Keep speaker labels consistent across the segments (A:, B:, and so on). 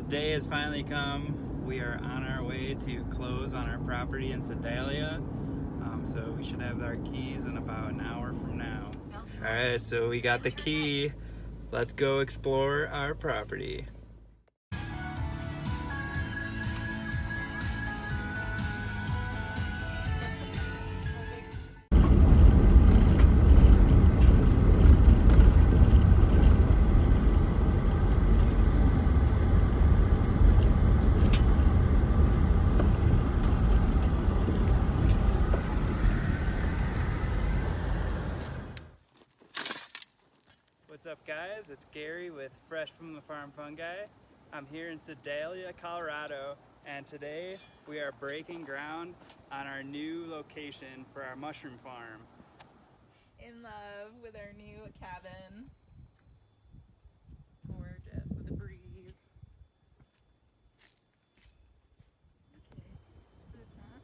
A: day has finally come. We are on our way to close on our property in Sedalia. So we should have our keys in about an hour from now. All right, so we got the key. Let's go explore our property. What's up, guys? It's Gary with Fresh from the Farm Fungi. I'm here in Sedalia, Colorado, and today we are breaking ground on our new location for our mushroom farm.
B: In love with our new cabin. Gorgeous with a breeze. Okay, who's that?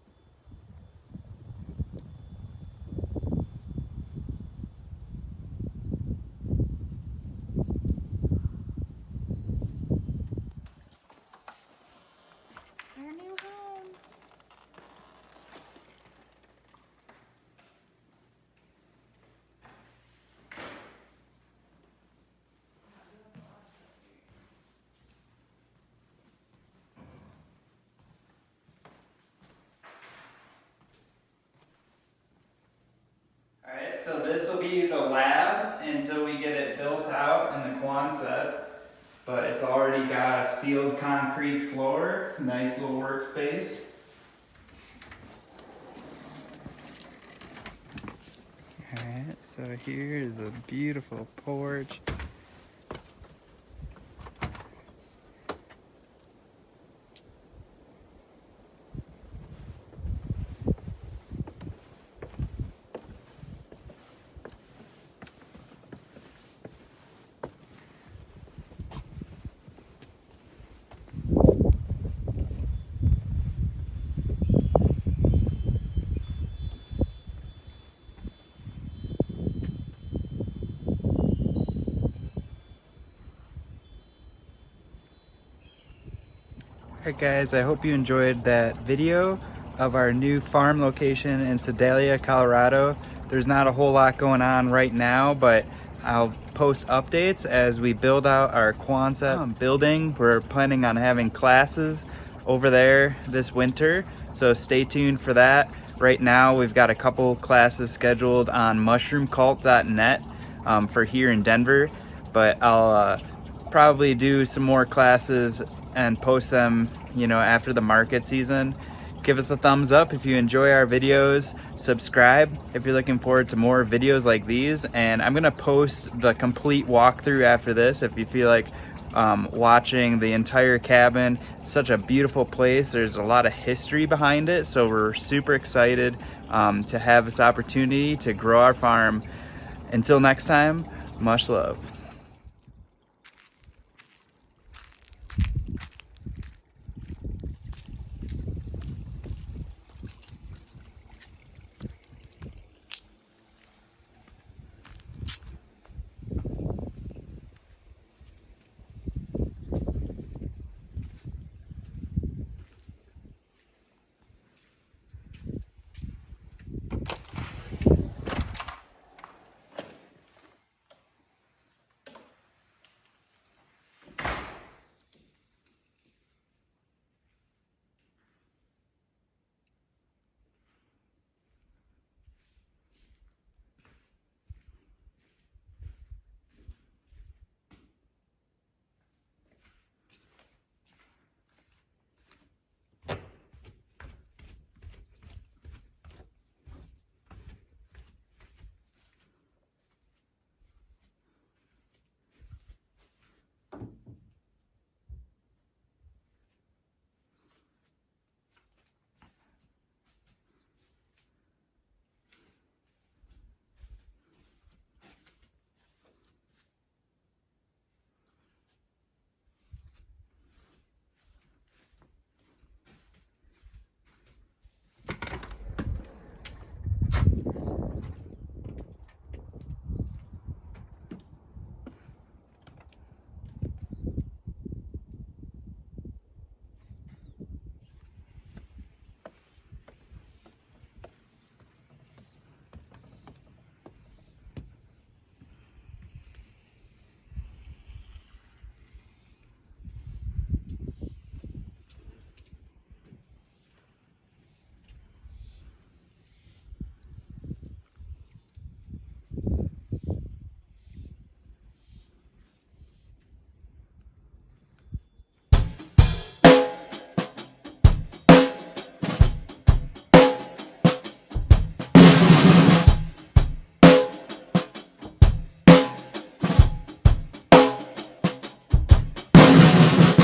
B: Our new home.
A: Alright, so this will be the lab until we get it built out in the Quonset. But it's already got a sealed concrete floor, nice little workspace. Alright, so here is a beautiful porch. Alright guys, I hope you enjoyed that video of our new farm location in Sedalia, Colorado. There's not a whole lot going on right now, but I'll post updates as we build out our Quonset building. We're planning on having classes over there this winter, so stay tuned for that. Right now we've got a couple classes scheduled on mushroomcult.net for here in Denver, but I'll probably do some more classes and post them, after the market season. Give us a thumbs up if you enjoy our videos. Subscribe if you're looking forward to more videos like these. And I'm gonna post the complete walkthrough after this if you feel like watching the entire cabin. It's such a beautiful place. There's a lot of history behind it. So we're super excited to have this opportunity to grow our farm. Until next time, much love.